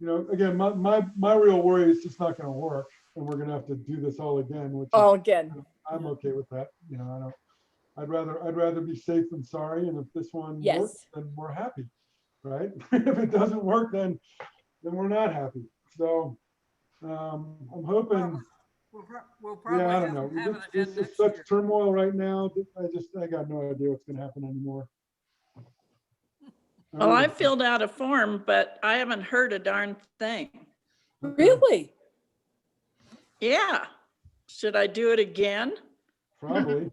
again, my real worry is just not going to work, and we're going to have to do this all again, which All is, again. I'm okay with that. I don't. I'd rather be safe than sorry, and if this one works, Yes. then we're happy, right? If it doesn't work, then we're not happy. So I'm hoping. We'll probably Yeah, I don't know. have it This again is next such year. turmoil right now. I got no idea what's going to happen anymore. Well, I filled out a form, but I haven't heard a darn thing. Really? Yeah. Should I do it again? Probably.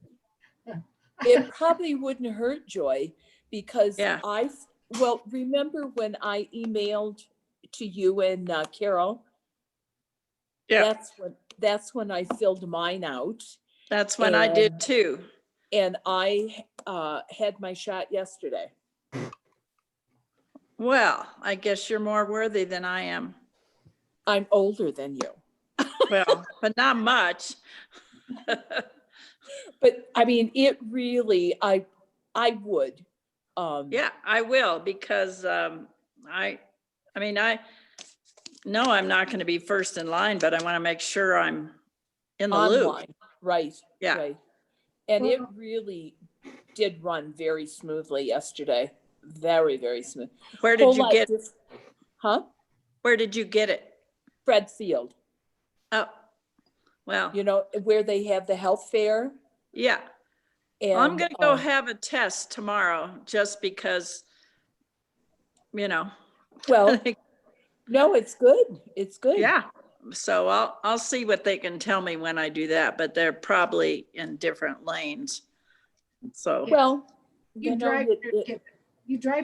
It probably wouldn't hurt, Joy, because Yeah. well, remember when I emailed to you and Carol? Yeah. That's when I filled mine out. That's when I did too. And I had my shot yesterday. Well, I guess you're more worthy than I am. I'm older than you. Well, but not much. But I mean, it really, I would. Yeah, I will, because I know I'm not going to be first in line, but I want to make sure I'm in the loop. Online, right? Yeah. Right. And it really did run very smoothly yesterday. Very, very smooth. Where did you get? Huh? Where did you get it? Fred Field. Oh, well. Where they have the health fair. Yeah. And, I'm going to go have a test tomorrow, just because, Well, no, it's good. It's good. Yeah. So I'll see what they can tell me when I do that, but they're probably in different lanes. So. Well, you drive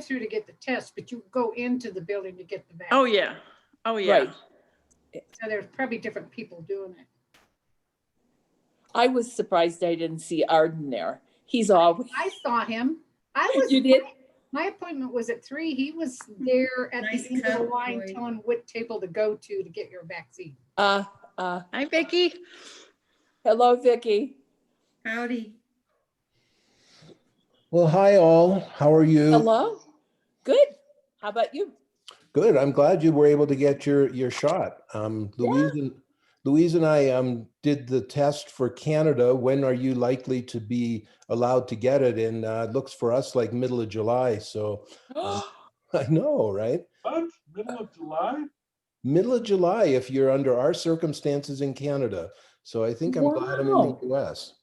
through to get the test, but you go into the building to get the vaccine. Oh yeah. Oh yeah. Right. So there's probably different people doing it. I was surprised I didn't see Arden there. He's always. I saw him. You did? My appointment was at 3. He was there at Nice the end of the coat, line boy. telling what table to go to get your vaccine. Hi, Vicki. Hello, Vicki. Howdy. Well, hi all. How are you? Hello. Good. How about you? Good. I'm glad you were able to get your shot. Louise and I did the test for Canada. When are you likely to be allowed to get it? And it looks for us like middle of July. So I know, right? What? Middle of July? Middle of July if you're under our circumstances in Canada. So I think I'm glad I'm in the US.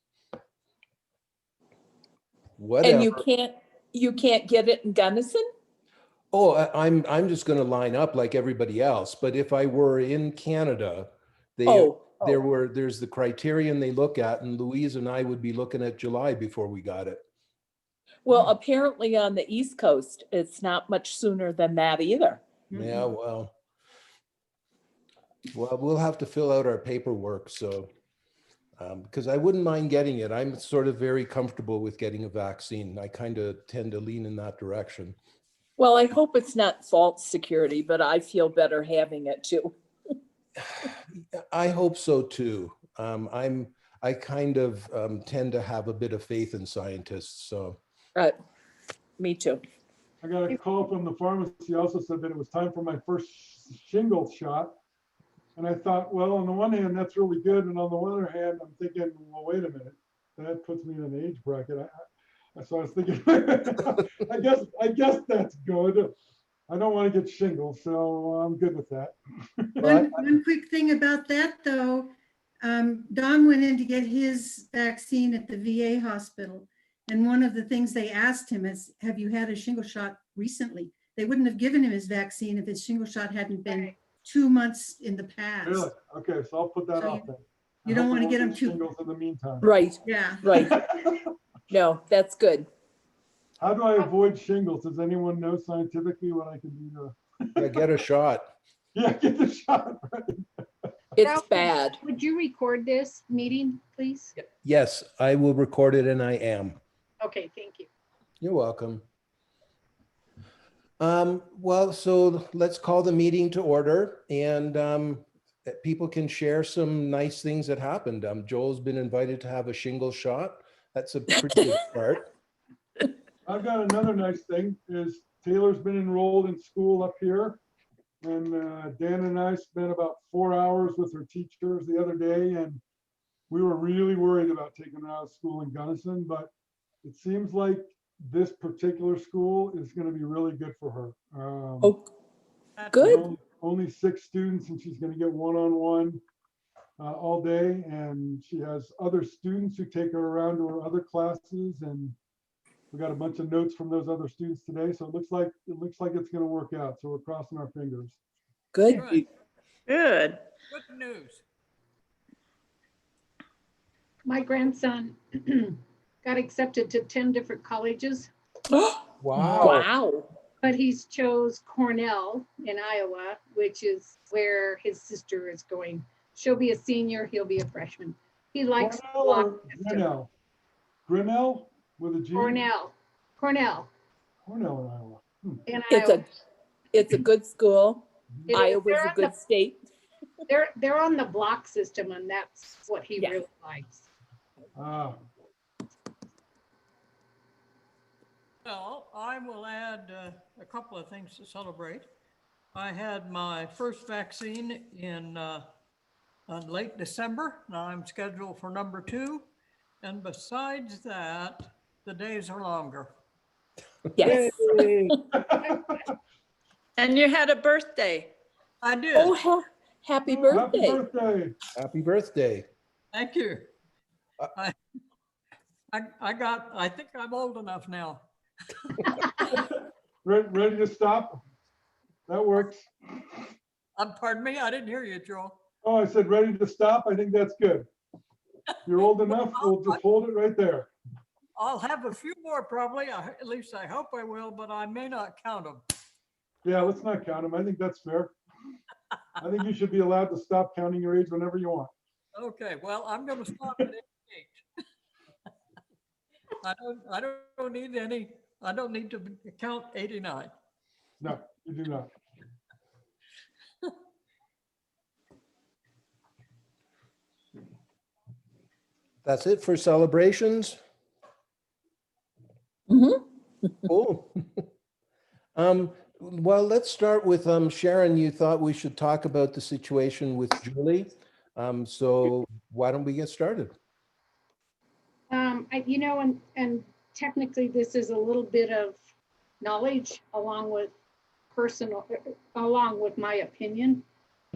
Whatever. And you can't get it in Gunnison? Oh, I'm just going to line up like everybody else. But if I were in Canada, there's the criterion they look at, and Louise and I would be looking at July before we got it. Well, apparently on the East Coast, it's not much sooner than that either. Yeah, well, we'll have to fill out our paperwork. So, because I wouldn't mind getting it. I'm sort of very comfortable with getting a vaccine. I kind of tend to lean in that direction. Well, I hope it's not false security, but I feel better having it too. I hope so too. I kind of tend to have a bit of faith in scientists. So. Me too. I got a call from the pharmacy, also said that it was time for my first shingles shot. And I thought, well, on the one hand, that's really good. And on the other hand, I'm thinking, well, wait a minute, that puts me in an age bracket. So I was thinking, I guess that's good. I don't want to get shingles, so I'm good with that. One quick thing about that though, Don went in to get his vaccine at the VA hospital. And one of the things they asked him is, have you had a shingle shot recently? They wouldn't have given him his vaccine if his shingle shot hadn't been 2 months in the past. Really? Okay, so I'll put that off then. You don't want to get them too. Shingles in the meantime. Right. Yeah. Right. No, that's good. How do I avoid shingles? Does anyone know scientifically what I can do to? Yeah, get a shot. Yeah, get the shot. It's Ralph, bad. Would you record this meeting, please? Yes, I will record it, and I am. Okay, thank you. You're welcome. Well, so let's call the meeting to order, and people can share some nice things that happened. Joel's been invited to have a shingle shot. That's a pretty good start. I've got another nice thing is Taylor's been enrolled in school up here And Dan and I spent about 4 hours with her teachers the other day, and we were really worried about taking her out of school in Gunnison, but it seems like this particular school is going to be really good for her. Oh, That's good. Only 6 students, and she's going to get one-on-one all day. And she has other students who take her around to her other classes, and we got a bunch of notes from those other students today. So it looks like it's going to work out. So we're crossing our fingers. Good. good. Good. Good news. My grandson got accepted to 10 different colleges, Wow. Wow. but he's chose Cornell in Iowa, which is where his sister is going. She'll be a senior, he'll be a freshman. He likes the Cornell block or system. Grinnell? Grinnell with a G? Cornell Cornell in Iowa. in It's Iowa. a good school. It is. Iowa's They're a on good state. they're on the block system, and that's what he Yeah. really likes. Ah, Well, I will add a couple of things to celebrate. I had my first vaccine in late December. Now I'm scheduled for number 2. And besides that, the days are longer. Yes. Yay. And you had a birthday. I did. Oh, happy happy birthday. birthday. Happy birthday. Thank you. Uh, I think I'm old enough now. Ready to stop? That works. Pardon me, I didn't hear you, Joel. Oh, I said ready to stop. I think that's good. You're old enough. We'll just hold it right there. I'll have a few more probably, at least I hope I will, but I may not count them. Yeah, let's not count them. I think that's fair. I think you should be allowed to stop counting your age whenever you want. Okay, well, I'm gonna stop at 88. I don't need any, I don't need to count 89. No, you do not. That's it for celebrations? Mhm. Cool. Well, let's start with Sharon. You thought we should talk about the situation with Julie. So why don't we get started? And technically this is a little bit of knowledge along with my opinion.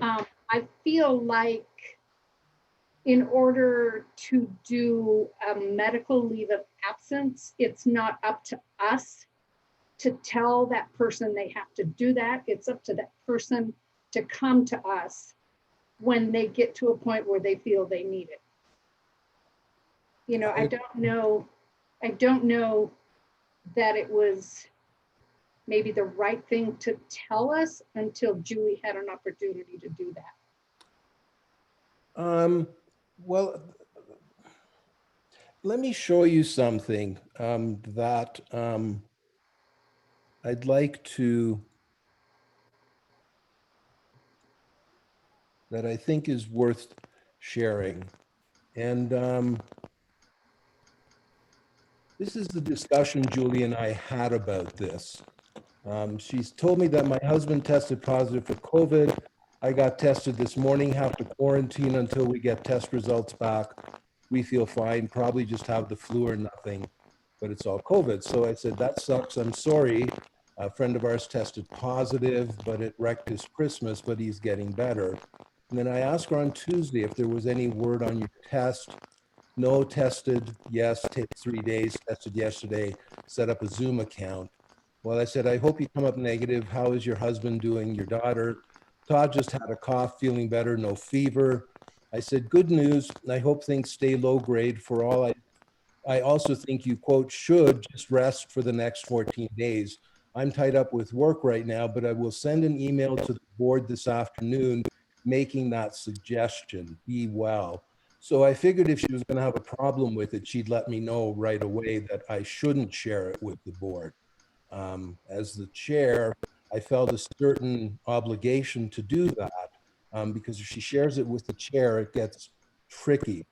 I feel like in order to do a medical leave of absence, it's not up to us to tell that person they have to do that. It's up to that person to come to us when they get to a point where they feel they need it. I don't know that it was maybe the right thing to tell us until Julie had an opportunity to do that. Well, let me show you something that I'd like to, that I think is worth sharing. And this is the discussion Julie and I had about this. She's told me that my husband tested positive for COVID. I got tested this morning, have to quarantine until we get test results back. We feel fine, probably just have the flu or nothing, but it's all COVID. So I said, that sucks, I'm sorry. A friend of ours tested positive, but it wrecked his Christmas, but he's getting better. And then I asked her on Tuesday if there was any word on your test. No, tested, yes, takes 3 days, tested yesterday, set up a Zoom account. Well, I said, I hope you come up negative. How is your husband doing, your daughter? Todd just had a cough, feeling better, no fever. I said, good news. I hope things stay low grade for all. I also think you, quote, should just rest for the next 14 days. I'm tied up with work right now, but I will send an email to the board this afternoon making that suggestion. Be well. So I figured if she was going to have a problem with it, she'd let me know right away that I shouldn't share it with the board. As the chair, I felt a certain obligation to do that because if she shares it with the chair, it gets tricky.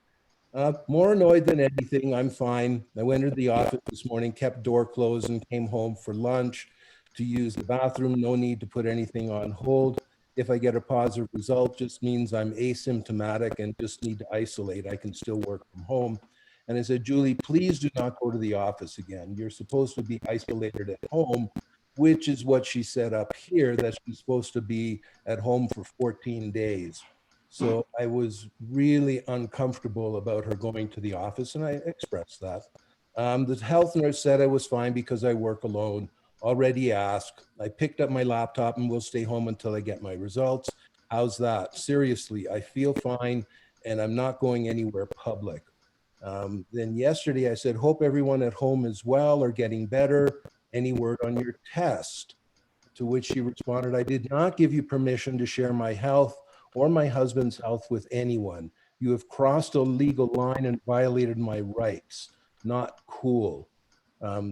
More annoyed than anything, I'm fine. I went into the office this morning, kept door closed and came home for lunch to use the bathroom. No need to put anything on hold. if I get a positive result, just means I'm asymptomatic and just need to isolate. I can still work from home. And I said, Julie, please do not go to the office again. You're supposed to be isolated at home, which is what she set up here, that she's supposed to be at home for 14 days. So I was really uncomfortable about her going to the office, and I expressed that. The health nurse said I was fine because I work alone. Already asked. I picked up my laptop and will stay home until I get my results. How's that? Seriously, I feel fine and I'm not going anywhere public. Then yesterday I said, hope everyone at home is well or getting better. Any word on your test? To which she responded, I did not give you permission to share my health or my husband's health with anyone. You have crossed a legal line and violated my rights. Not cool.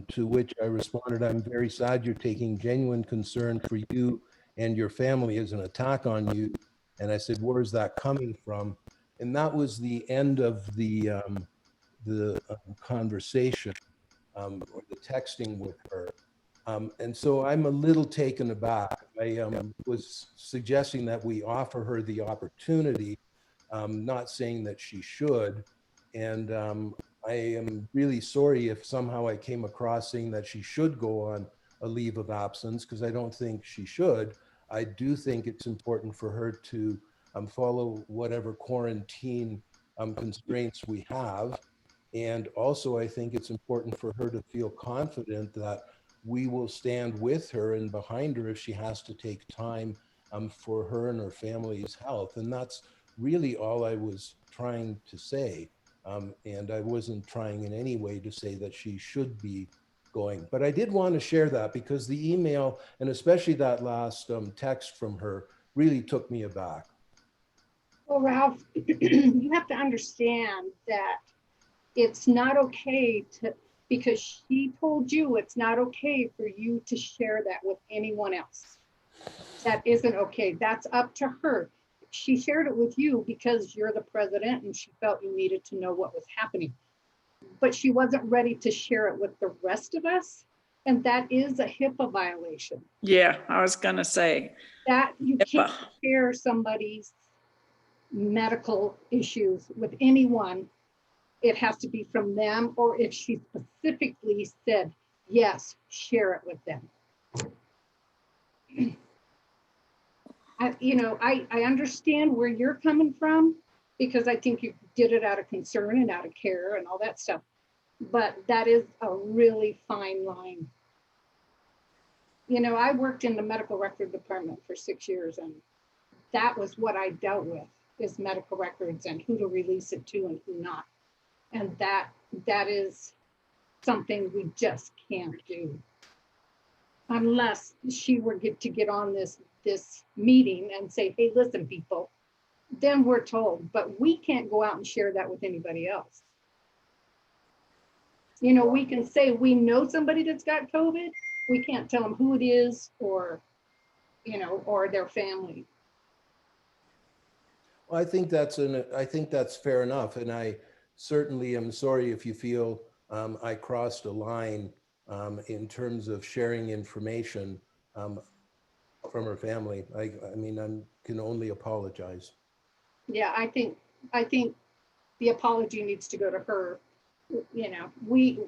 To which I responded, I'm very sad you're taking genuine concern for you and your family as an attack on you. And I said, where is that coming from? And that was the end of the conversation or the texting with her. And so I'm a little taken aback. I was suggesting that we offer her the opportunity, not saying that she should. And I am really sorry if somehow I came across saying that she should go on a leave of absence, because I don't think she should. I do think it's important for her to follow whatever quarantine constraints we have. And also, I think it's important for her to feel confident that we will stand with her and behind her if she has to take time for her and her family's health. And that's really all I was trying to say. And I wasn't trying in any way to say that she should be going. But I did want to share that because the email, and especially that last text from her, really took me aback. Well, Ralph, you have to understand that it's not okay to, because she told you it's not okay for you to share that with anyone else. That isn't okay. That's up to her. She shared it with you because you're the president and she felt you needed to know what was happening. But she wasn't ready to share it with the rest of us. And that is a HIPAA violation. Yeah, I was gonna say. That you can't HIPAA. share somebody's medical issues with anyone. It has to be from them, or if she specifically said, yes, share it with them. I understand where you're coming from, because I think you did it out of concern and out of care and all that stuff. But that is a really fine line. I worked in the medical record department for 6 years, and that was what I dealt with, is medical records and who to release it to and who not. And that is something we just can't do. Unless she were to get on this meeting and say, hey, listen, people, then we're told, but we can't go out and share that with anybody else. We can say we know somebody that's got COVID. We can't tell them who it is or their family. Well, I think that's fair enough. And I certainly am sorry if you feel I crossed a line in terms of sharing information from her family. I mean, I can only apologize. Yeah, I think the apology needs to go to her. We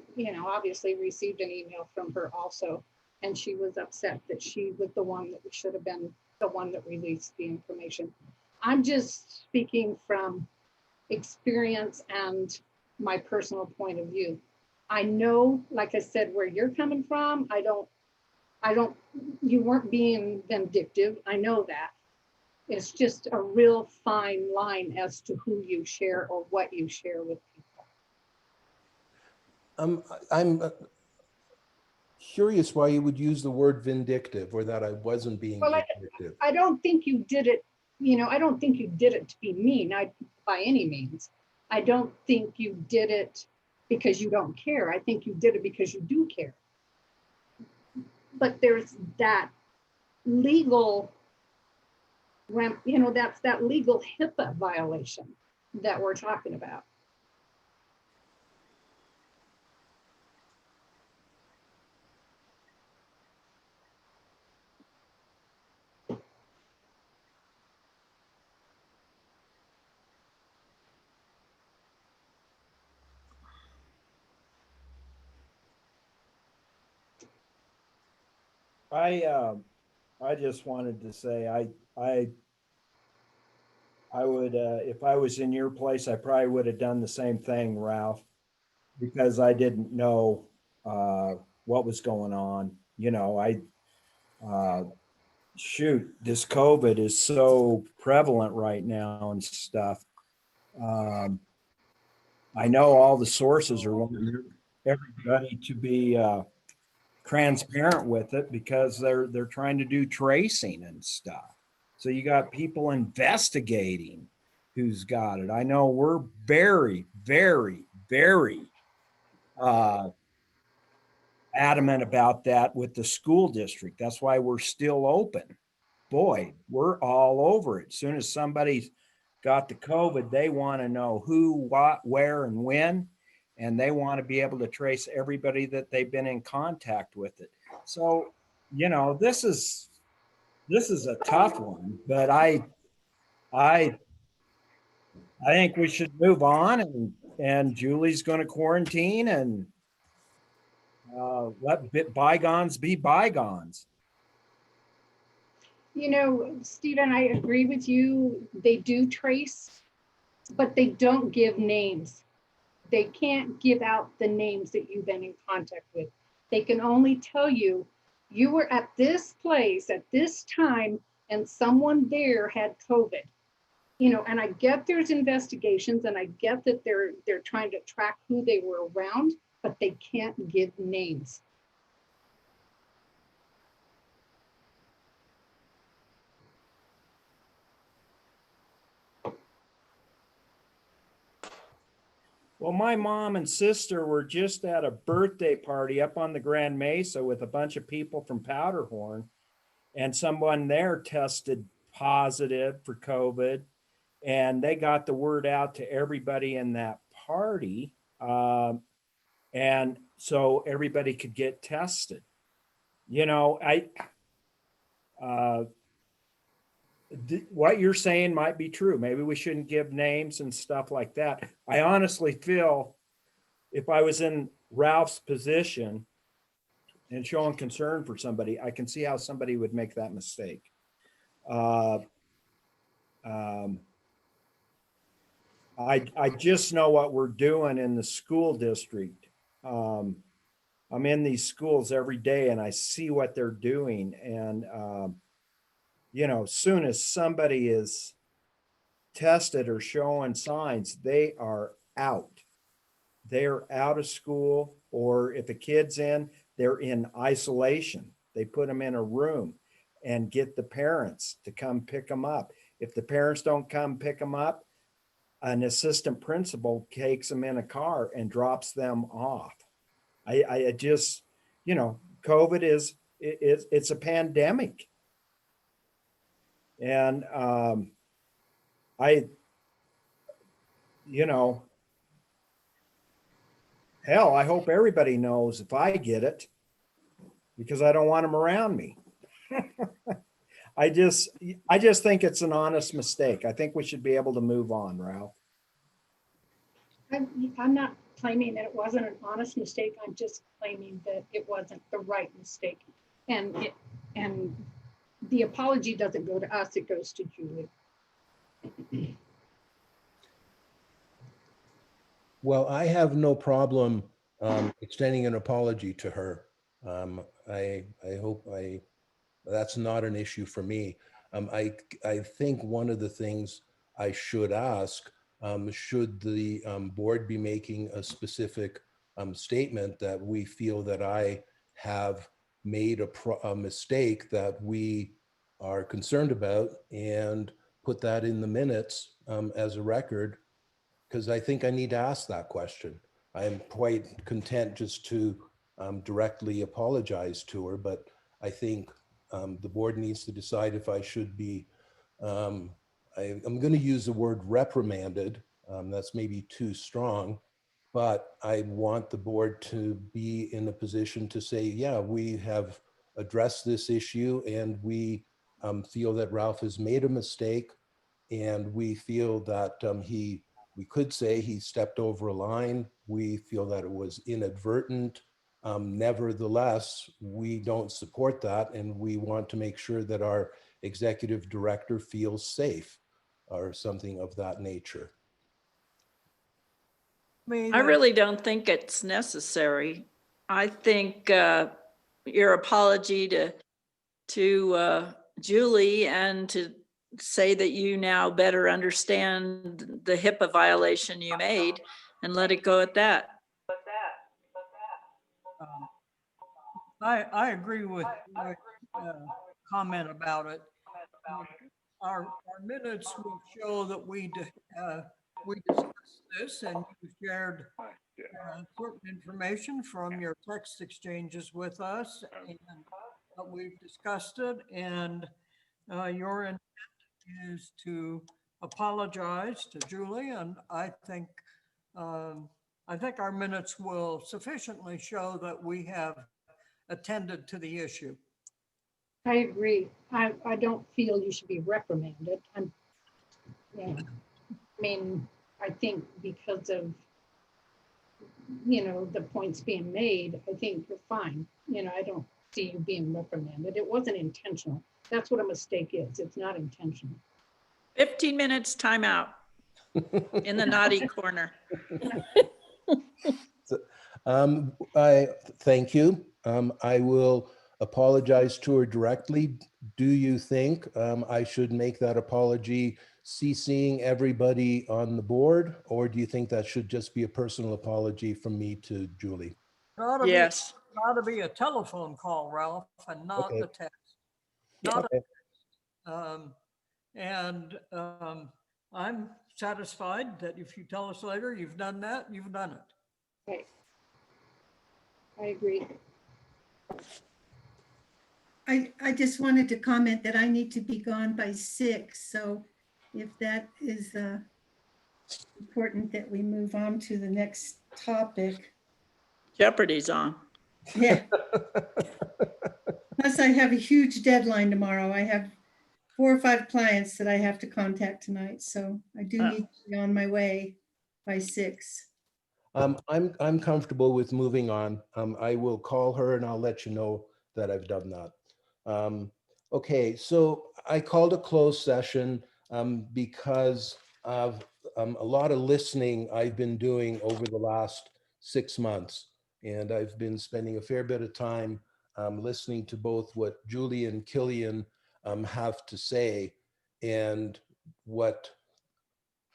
obviously received an email from her also, and she was upset that she was the one that should have been the one that released the information. I'm just speaking from experience and my personal point of view. I know, like I said, where you're coming from. You weren't being vindictive. I know that. It's just a real fine line as to who you share or what you share with people. I'm curious why you would use the word vindictive, or that I wasn't being vindictive. I don't think you did it, I don't think you did it to be mean, by any means. I don't think you did it because you don't care. I think you did it because you do care. But there's that legal, that's that legal HIPAA violation that we're talking about. I just wanted to say, I would, if I was in your place, I probably would have done the same thing, Ralph, because I didn't know, what was going on. You know, uh, shoot, this COVID is so prevalent right now and stuff. Um, I know all the sources are wanting everybody to be, transparent with it because they're trying to do tracing and stuff. So you got people investigating who's got it. I know we're very, very, very uh, adamant about that with the school district. That's why we're still open. Boy, we're all over it. As soon as somebody's got the COVID, they want to know who, what, where, and when. And they want to be able to trace everybody that they've been in contact with it. So, you know, this is a tough one, but I think we should move on, and Julie's going to quarantine and let bygones be bygones. You know, Stephen, I agree with you. They do trace, but they don't give names. They can't give out the names that you've been in contact with. They can only tell you, you were at this place at this time and someone there had COVID. You know, and I get there's investigations and I get that they're trying to track who they were around, but they can't give names. Well, my mom and sister were just at a birthday party up on the Grand Mesa with a bunch of people from Powderhorn, and someone there tested positive for COVID, and they got the word out to everybody in that party. And so everybody could get tested. You know, uh, what you're saying might be true. Maybe we shouldn't give names and stuff like that. I honestly feel if I was in Ralph's position and showing concern for somebody, I can see how somebody would make that mistake. Uh, um, I just know what we're doing in the school district. I'm in these schools every day and I see what they're doing. And, you know, soon as somebody is tested or showing signs, they are out. They're out of school, or if a kid's in, they're in isolation. They put them in a room and get the parents to come pick them up. If the parents don't come pick them up, an assistant principal takes them in a car and drops them off. I just, you know, COVID it's a pandemic. And I, you know, hell, I hope everybody knows if I get it because I don't want them around me. I just think it's an honest mistake. I think we should be able to move on, Ralph. I'm not claiming that it wasn't an honest mistake. I'm just claiming that it wasn't the right mistake. And the apology doesn't go to us, it goes to Julie. Well, I have no problem extending an apology to her. I hope that's not an issue for me. I think one of the things I should ask, should the board be making a specific statement that we feel that I have made a mistake that we are concerned about, and put that in the minutes as a record, because I think I need to ask that question. I'm quite content just to directly apologize to her, but I think the board needs to decide if I should be, I'm going to use the word reprimanded. That's maybe too strong, but I want the board to be in a position to say, yeah, we have addressed this issue and we feel that Ralph has made a mistake, and we feel that we could say he stepped over a line. We feel that it was inadvertent. Nevertheless, we don't support that, and we want to make sure that our executive director feels safe or something of that nature. I really don't think it's necessary. I think your apology to Julie, and to say that you now better understand the HIPAA violation you made, and let it go at that. I agree with your comment about it. Our minutes will show that we discussed this, and you shared certain information from your text exchanges with us, and we've discussed it, and your intent is to apologize to Julie, and I think our minutes will sufficiently show that we have attended to the issue. I agree. I don't feel you should be reprimanded. Yeah. I mean, I think because of, the points being made, I think you're fine. I don't see you being reprimanded. It wasn't intentional. That's what a mistake is. It's not intentional. 15 minutes timeout in the naughty corner. I thank you. I will apologize to her directly. Do you think I should make that apology CCing everybody on the board, or do you think that should just be a personal apology from me to Julie? Yes. It ought to be a telephone call, Ralph, and not Okay. a text. Not Okay. I'm satisfied that if you tell us later you've done that, you've done it. Right. I agree. I just wanted to comment that I need to be gone by 6. So if that is important that we move on to the next topic. Jeopardy's on. Yeah. Plus I have a huge deadline tomorrow. I have 4 or 5 clients that I have to contact tonight. So I do need to be on my way by 6. I'm comfortable with moving on. I will call her and I'll let you know that I've done that. Okay, so I called a closed session because of a lot of listening I've been doing over the last 6 months. And I've been spending a fair bit of time listening to both what Julie and Killian have to say and what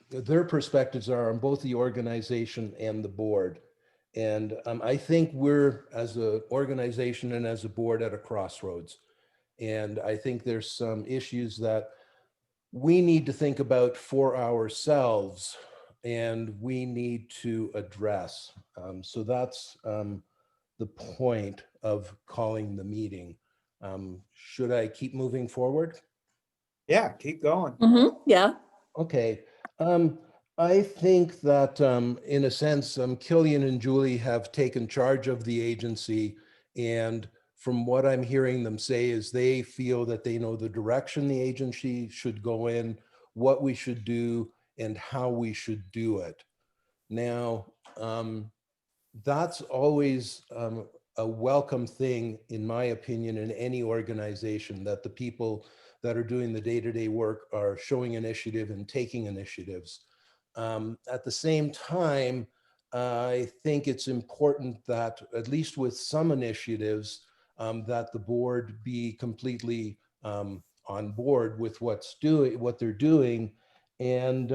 their perspectives are on both the organization and the board. And I think we're, as an organization and as a board, at a crossroads. And I think there's some issues that we need to think about for ourselves and we need to address. So that's the point of calling the meeting. Should I keep moving forward? Yeah, keep going. Yeah. Okay. I think that in a sense, Killian and Julie have taken charge of the agency, and from what I'm hearing them say is they feel that they know the direction the agency should go in, what we should do, and how we should do it. Now, that's always a welcome thing, in my opinion, in any organization, that the people that are doing the day-to-day work are showing initiative and taking initiatives. At the same time, I think it's important that, at least with some initiatives, that the board be completely on board with what they're doing, and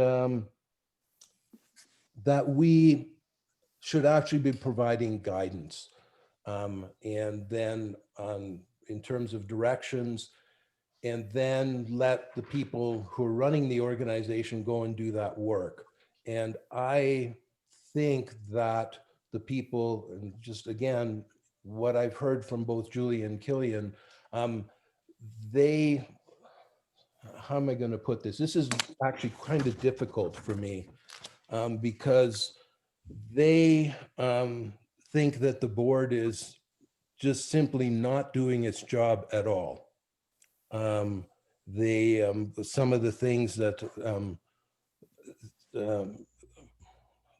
that we should actually be providing guidance. And then in terms of directions, and then let the people who are running the organization go and do that work. And I think that the people, and just again, what I've heard from both Julie and Killian, they, how am I going to put this? This is actually kind of difficult for me because they think that the board is just simply not doing its job at all. Some of the things that,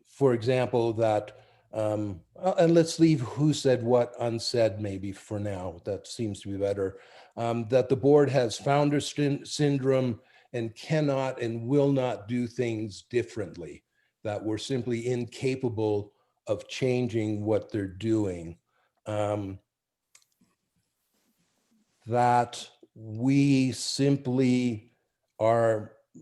for example, that And let's leave who said what unsaid maybe for now. That seems to be better. That the board has founder syndrome and cannot and will not do things differently, that we're simply incapable of changing what they're doing. That we simply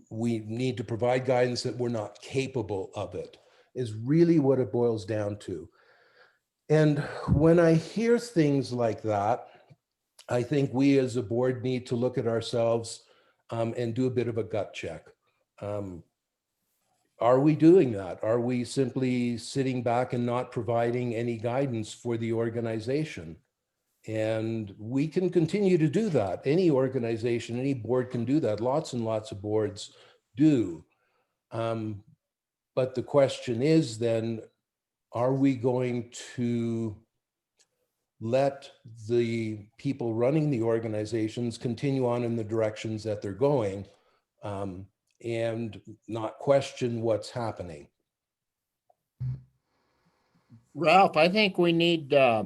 we need to provide guidance that we're not capable of it, is really what it boils down to. And when I hear things like that, I think we as a board need to look at ourselves and do a bit of a gut check. Are we doing that? Are we simply sitting back and not providing any guidance for the organization? And we can continue to do that. Any organization, any board can do that. Lots and lots of boards do. But the question is then, are we going to let the people running the organizations continue on in the directions that they're going and not question what's happening? Ralph, I think we need, I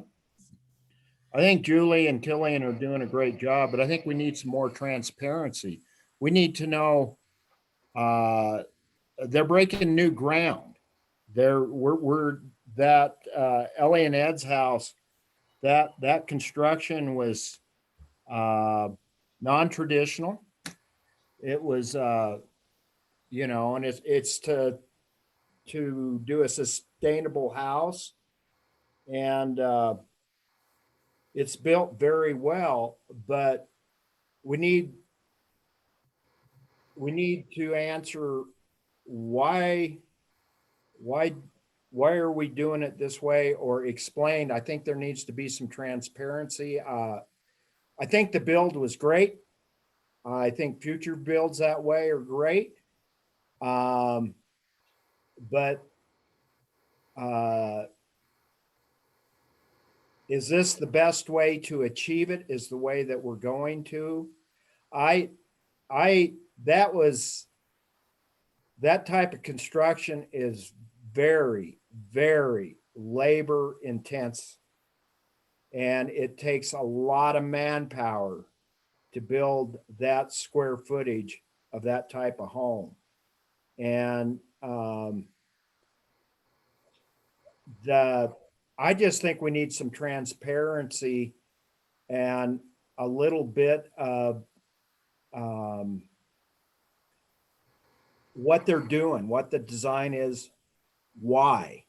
think Julie and Killian are doing a great job, but I think we need some more transparency. We need to know, they're breaking new ground. We're that Ellie and Ed's house, that construction was non-traditional. It was, you know, and it's to do a sustainable house, and it's built very well, but we need to answer why are we doing it this way, or explain. I think there needs to be some transparency. I think the build was great. I think future builds that way are great. But is this the best way to achieve it? Is the way that we're going to? That type of construction is very, very labor intense. And it takes a lot of manpower to build that square footage of that type of home. And I just think we need some transparency and a little bit of what they're doing, what the design is, why.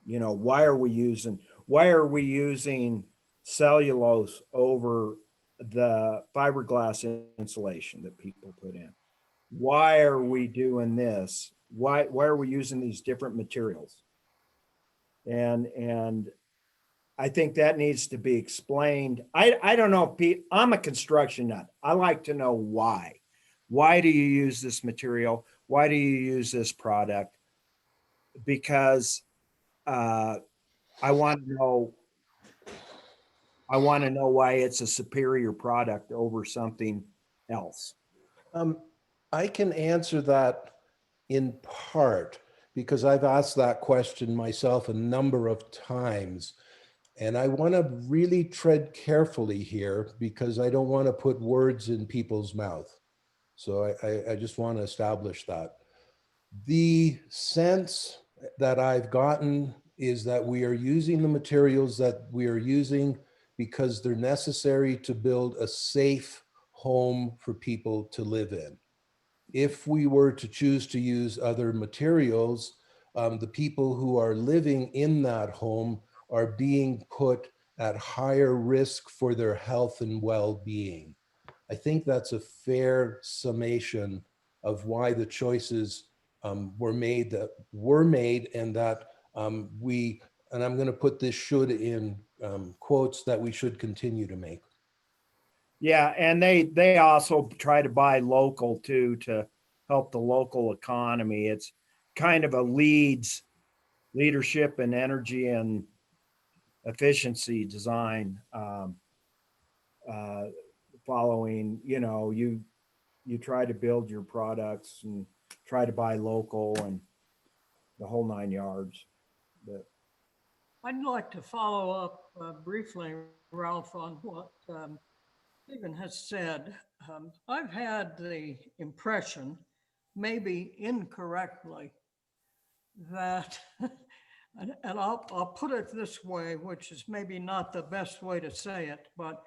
You know, why are we using cellulose over the fiberglass insulation that people put in? Why are we doing this? Why are we using these different materials? And I think that needs to be explained. I don't know, Pete, I'm a construction nut. I like to know why. Why do you use this material? Why do you use this product? Because I want to know why it's a superior product over something else. I can answer that in part because I've asked that question myself a number of times. And I want to really tread carefully here because I don't want to put words in people's mouth. So I just want to establish that. The sense that I've gotten is that we are using the materials that we are using because they're necessary to build a safe home for people to live in. If we were to choose to use other materials, the people who are living in that home are being put at higher risk for their health and well-being. I think that's a fair summation of why the choices were made that were made, and that and I'm going to put this should in quotes, that we should continue to make. Yeah, and they also try to buy local too, to help the local economy. It's kind of a leadership and energy and efficiency design, following, you know, you try to build your products and try to buy local and the whole 9 yards. But I'd like to follow up briefly, Ralph, on what Stephen has said. I've had the impression, maybe incorrectly, that, and I'll put it this way, which is maybe not the best way to say it, but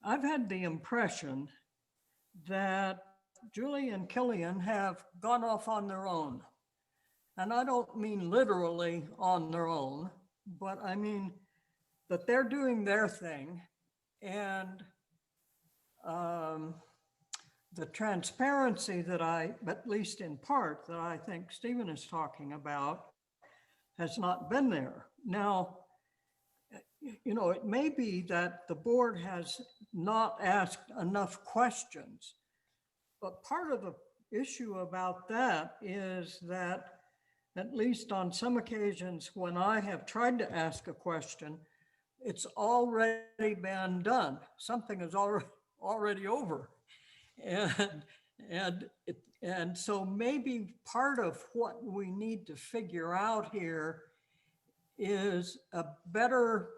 I've had the impression that Julie and Killian have gone off on their own. And I don't mean literally on their own, but I mean that they're doing their thing. And the transparency that at least in part, that I think Stephen is talking about has not been there. Now, you know, it may be that the board has not asked enough questions, but part of the issue about that is that, at least on some occasions when I have tried to ask a question, it's already been done. Something is already over. And so maybe part of what we need to figure out here is a better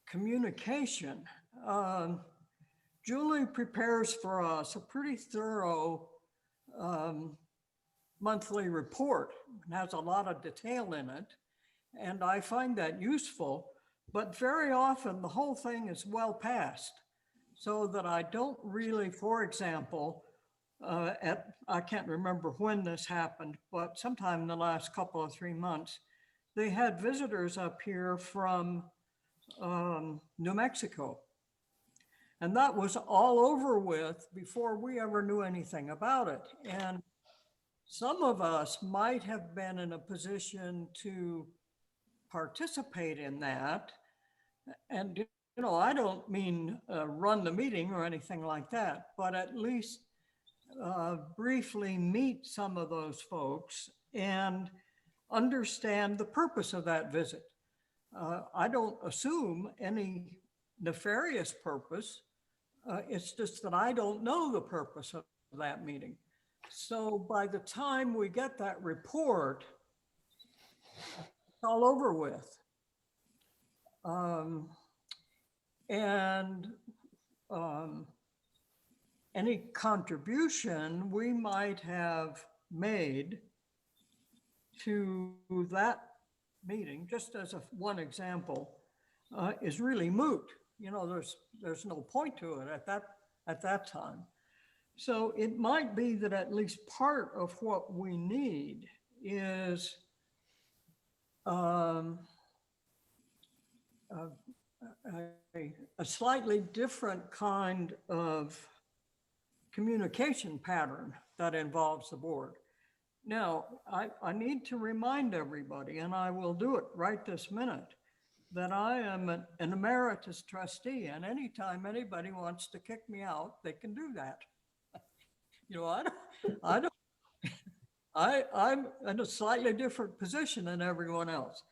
communication. Julie prepares for us a pretty thorough monthly report. It has a lot of detail in it, and I find that useful, but very often the whole thing is well past, so that I don't really, for example, I can't remember when this happened, but sometime in the last couple of 3 months, they had visitors up here from New Mexico. And that was all over with before we ever knew anything about it. And some of us might have been in a position to participate in that. And, you know, I don't mean run the meeting or anything like that, but at least briefly meet some of those folks and understand the purpose of that visit. I don't assume any nefarious purpose. It's just that I don't know the purpose of that meeting. So by the time we get that report, it's all over with. Any contribution we might have made to that meeting, just as one example, is really moot. You know, there's no point to it at that time. So it might be that at least part of what we need is a slightly different kind of communication pattern that involves the board. Now, I need to remind everybody, and I will do it right this minute, that I am an emeritus trustee, and anytime anybody wants to kick me out, they can do that. You know, I'm in a slightly different position than everyone else.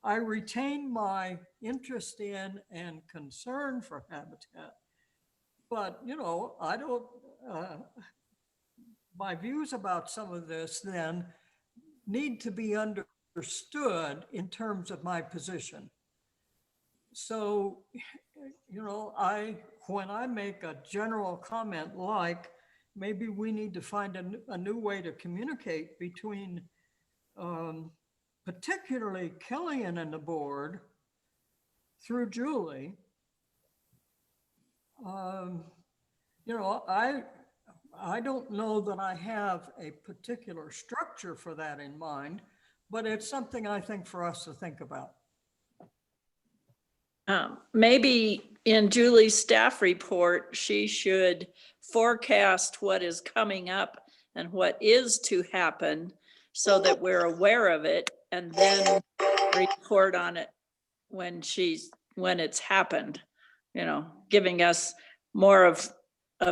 I retain my interest in and concern for habitat, but, you know, I don't, my views about some of this then need to be understood in terms of my position. So, you know, when I make a general comment like, maybe we need to find a new way to communicate between particularly Killian and the board through Julie, you know, I don't know that I have a particular structure for that in mind, but it's something I think for us to think about. Maybe in Julie's staff report, she should forecast what is coming up and what is to happen so that we're aware of it, and then report on it when it's happened, you know, giving us more of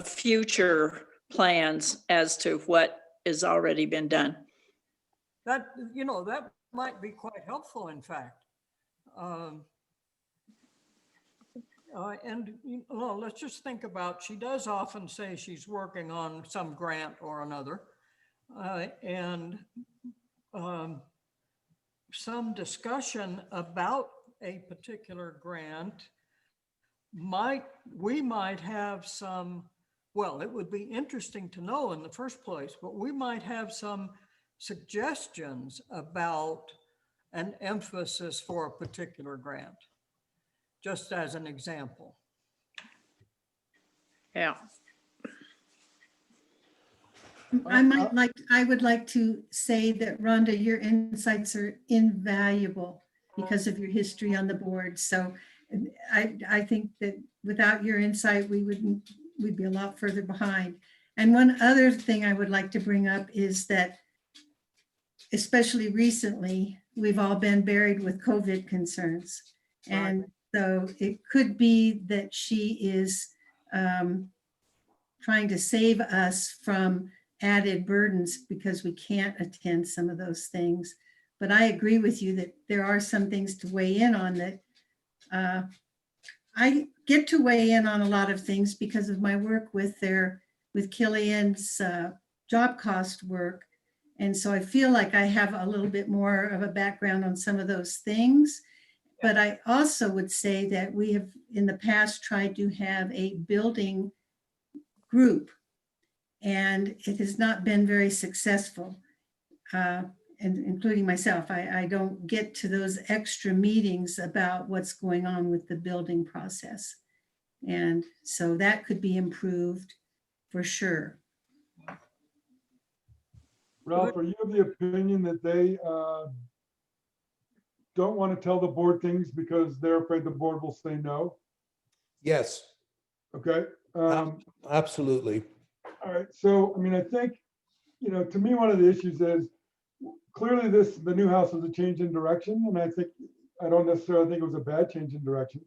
future plans as to what has already been done. That, you know, that might be quite helpful, in fact. And you know, let's just think about, she does often say she's working on some grant or another. some discussion about a particular grant, we might have some, well, it would be interesting to know in the first place, but we might have some suggestions about an emphasis for a particular grant, just as an example. Yeah. I would like to say that Rhonda, your insights are invaluable because of your history on the board. So I think that without your insight, we'd be a lot further behind. And one other thing I would like to bring up is that, especially recently, we've all been buried with COVID concerns. And so it could be that she is trying to save us from added burdens because we can't attend some of those things. But I agree with you that there are some things to weigh in on that. I get to weigh in on a lot of things because of my work with Killian's job cost work. And so I feel like I have a little bit more of a background on some of those things. But I also would say that we have in the past tried to have a building group, and it has not been very successful, and including myself. I don't get to those extra meetings about what's going on with the building process. And so that could be improved for sure. Ralph, are you of the opinion that they don't want to tell the board things because they're afraid the board will say no? Yes, Okay. absolutely. All right. So, I mean, I think, to me, one of the issues is clearly the new house is a change in direction. And I don't necessarily think it was a bad change in direction.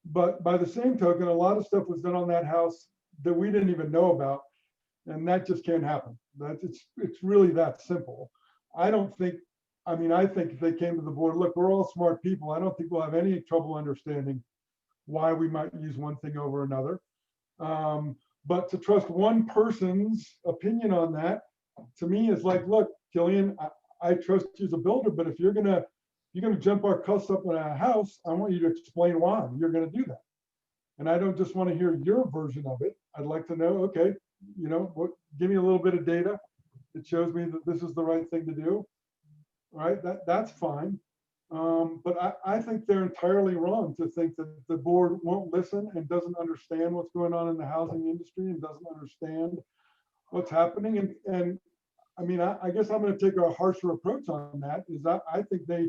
But by the same token, a lot of stuff was done on that house that we didn't even know about. And that just can't happen. It's really that simple. I think if they came to the board, look, we're all smart people. I don't think we'll have any trouble understanding why we might use one thing over another. But to trust one person's opinion on that, to me, is like, look, Killian, I trust you as a builder, but if you're gonna jump our costs up in a house, I want you to explain why you're gonna do that. And I don't just want to hear your version of it. I'd like to know, okay, give me a little bit of data that shows me that this is the right thing to do. All right, that's fine. But I think they're entirely wrong to think that the board won't listen and doesn't understand what's going on in the housing industry and doesn't understand what's happening. And I mean, I guess I'm going to take a harsher approach on that. Is that I think they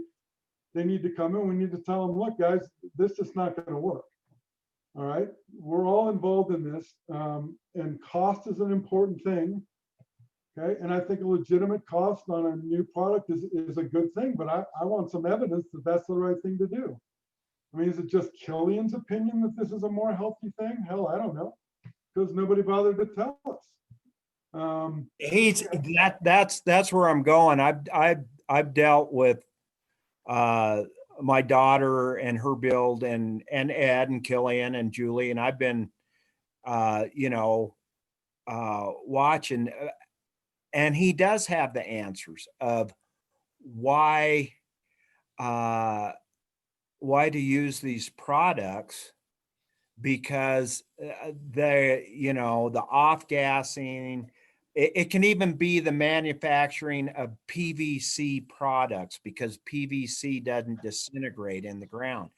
need to come in. We need to tell them, look, guys, this is not going to work. All right, we're all involved in this, and cost is an important thing. Okay, and I think a legitimate cost on a new product is a good thing, but I want some evidence that that's the right thing to do. I mean, is it just Killian's opinion that this is a more healthy thing? Hell, I don't know, because nobody bothered to tell us. That's where I'm going. I've dealt with my daughter and her build and Ed and Killian and Julie, and I've been watching. And he does have the answers of why to use these products, because the off gassing, it can even be the manufacturing of PVC products because PVC doesn't disintegrate in the ground.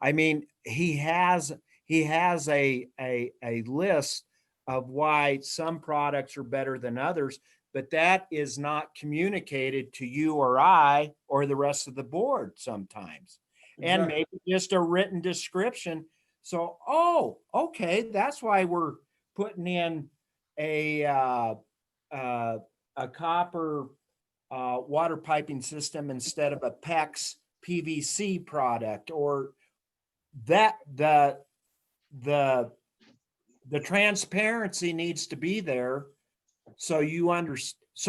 I mean, he has a list of why some products are better than others, but that is not communicated to you or I or the rest of the board sometimes. Exactly. And maybe just a written description. So, okay, that's why we're putting in a copper water piping system instead of a PEX PVC product, or that the transparency needs to be there. So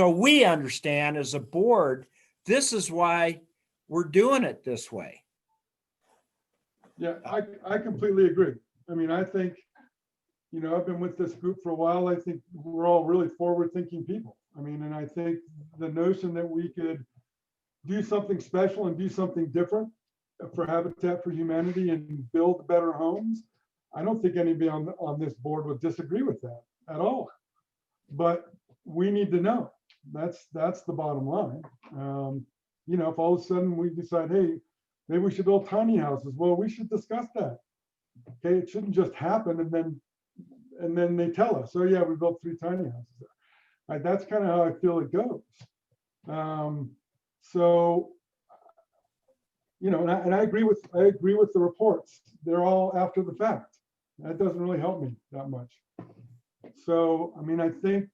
we understand as a board, this is why we're doing it this way. Yeah, I completely agree. I mean, I think, I've been with this group for a while. I think we're all really forward-thinking people. I mean, and I think the notion that we could do something special and do something different for Habitat for Humanity and build better homes, I don't think anybody on this board would disagree with that at all. But we need to know. That's the bottom line. You know, if all of a sudden we decide, hey, maybe we should build tiny houses, well, we should discuss that. Okay, it shouldn't just happen and then they tell us, oh yeah, we built 3 tiny houses. That's kind of how I feel it goes. So, you know, and I agree with the reports. They're all after the fact. That doesn't really help me that much. So, I mean, I think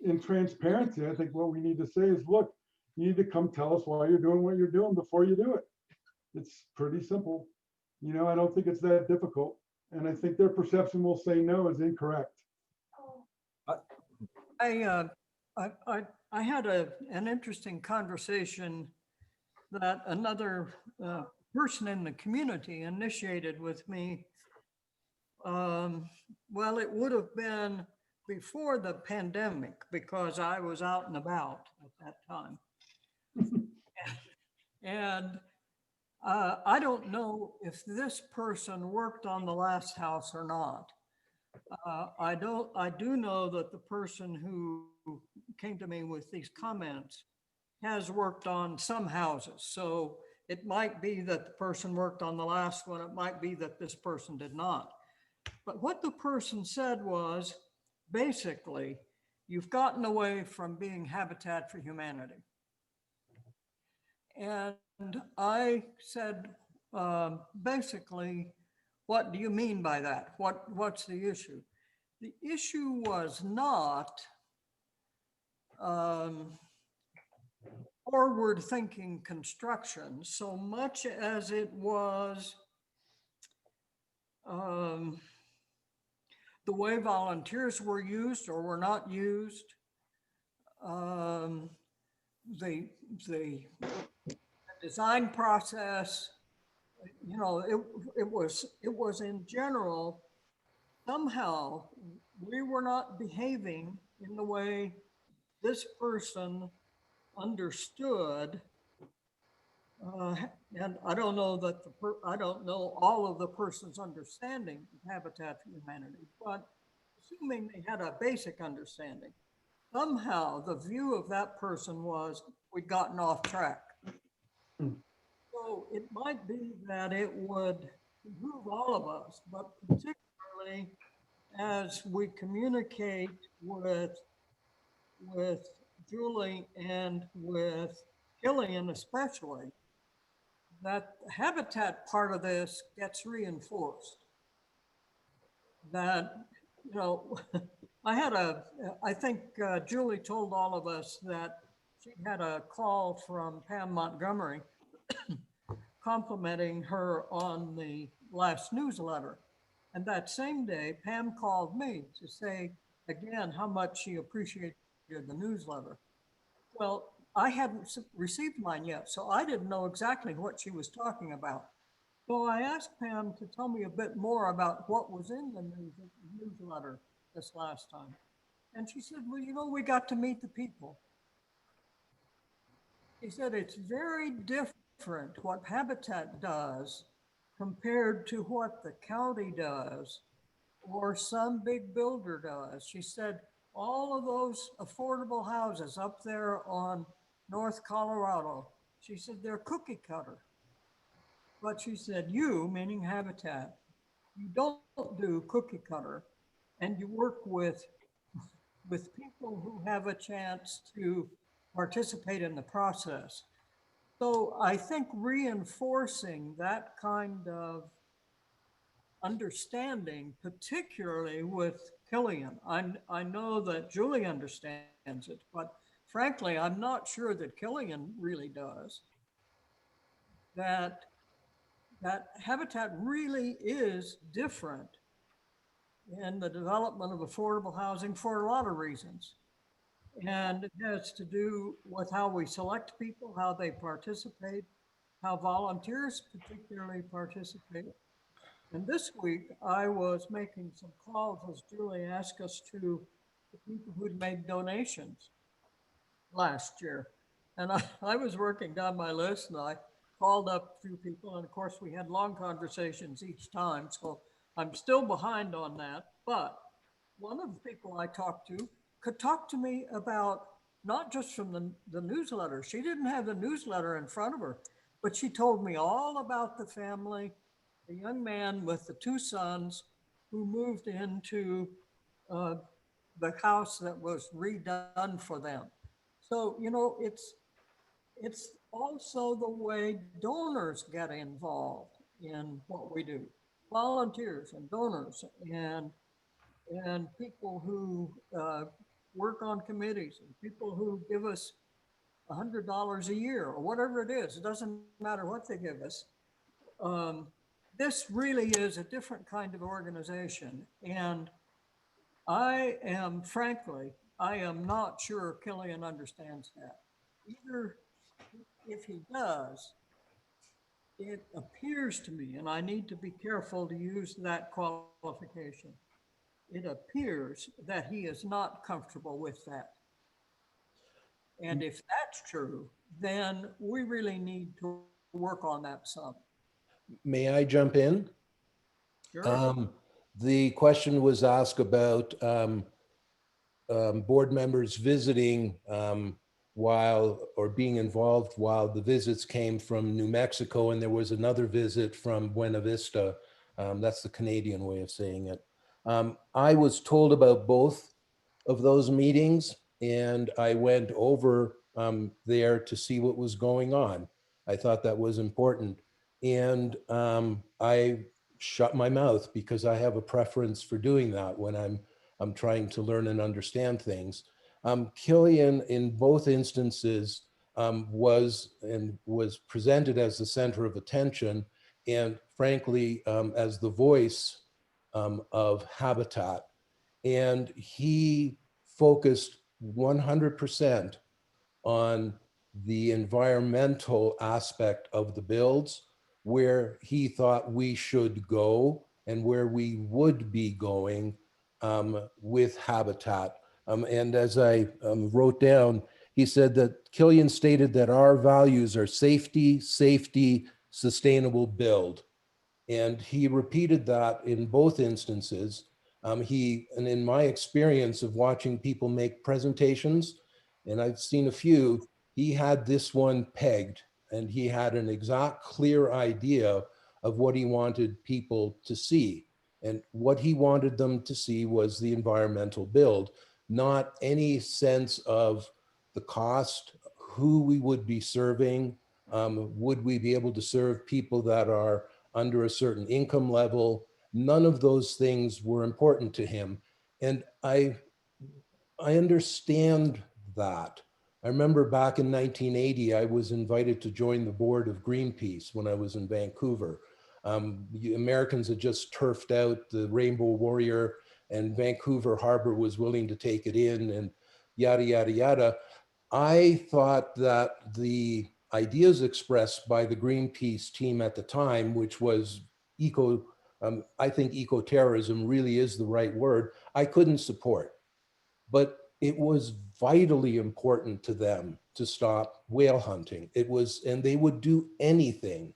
in transparency, I think what we need to say is, look, you need to come tell us why you're doing what you're doing before you do it. It's pretty simple. You know, I don't think it's that difficult. And I think their perception will say no is incorrect. I had an interesting conversation that another person in the community initiated with me. Well, it would have been before the pandemic because I was out and about at that time. And I don't know if this person worked on the last house or not. I do know that the person who came to me with these comments has worked on some houses. So it might be that the person worked on the last one. It might be that this person did not. But what the person said was, basically, you've gotten away from being Habitat for Humanity. And I said, basically, what do you mean by that? What's the issue? The issue was not forward-thinking construction so much as it was the way volunteers were used or were not used, the design process. You know, it was in general, somehow we were not behaving in the way this person understood. And I don't know that I don't know all of the person's understanding of Habitat for Humanity, but assuming they had a basic understanding, somehow the view of that person was we'd gotten off track. So it might be that it would improve all of us, but particularly as we communicate with Julie and with Killian especially, that habitat part of this gets reinforced. That, you know, I think Julie told all of us that she had a call from Pam Montgomery complimenting her on the last newsletter. And that same day, Pam called me to say, again, how much she appreciated the newsletter. Well, I hadn't received mine yet, so I didn't know exactly what she was talking about. So I asked Pam to tell me a bit more about what was in the newsletter this last time. And she said, well, you know, we got to meet the people. She said, it's very different what Habitat does compared to what the county does or some big builder does. She said, all of those affordable houses up there on North Colorado, she said, they're cookie cutter. But she said, you, meaning Habitat, you don't do cookie cutter, and you work with people who have a chance to participate in the process. So I think reinforcing that kind of understanding, particularly with Killian, I know that Julie understands it, but frankly, I'm not sure that Killian really does. That Habitat really is different in the development of affordable housing for a lot of reasons. And it has to do with how we select people, how they participate, how volunteers particularly participate. And this week I was making some calls, as Julie asked us to, the people who'd made donations last year. And I was working down my list and I called up a few people. And of course, we had long conversations each time. So I'm still behind on that. But one of the people I talked to could talk to me about not just from the newsletter. She didn't have the newsletter in front of her, but she told me all about the family, the young man with the two sons who moved into uh, the house that was redone for them. So, you know, it's also the way donors get involved in what we do. Volunteers and donors and people who work on committees and people who give us $100 a year or whatever it is. It doesn't matter what they give us. Um, this really is a different kind of organization. And frankly, I am not sure Killian understands that. Either if he does, it appears to me, and I need to be careful to use that qualification, it appears that he is not comfortable with that. And if that's true, then we really need to work on that some. May I jump in? Sure. The question was asked about board members visiting while or being involved while the visits came from New Mexico, and there was another visit from Buena Vista. That's the Canadian way of saying it. I was told about both of those meetings, and I went over there to see what was going on. I thought that was important. And I shut my mouth because I have a preference for doing that when I'm trying to learn and understand things. Killian, in both instances, was presented as the center of attention, and frankly, as the voice of Habitat. And he focused 100% on the environmental aspect of the builds, where he thought we should go and where we would be going with Habitat. And as I wrote down, he said that Killian stated that our values are safety, safety, sustainable build. And he repeated that in both instances. And in my experience of watching people make presentations, and I've seen a few, he had this one pegged and he had an exact clear idea of what he wanted people to see. And what he wanted them to see was the environmental build, not any sense of the cost, who we would be serving, would we be able to serve people that are under a certain income level. None of those things were important to him. And I understand that. I remember back in 1980, I was invited to join the board of Greenpeace when I was in Vancouver. Americans had just turfed out the Rainbow Warrior, and Vancouver Harbor was willing to take it in, and yada, yada, yada. I thought that the ideas expressed by the Greenpeace team at the time, which was I think eco-terrorism really is the right word, I couldn't support. But it was vitally important to them to stop whale hunting. And they would do anything.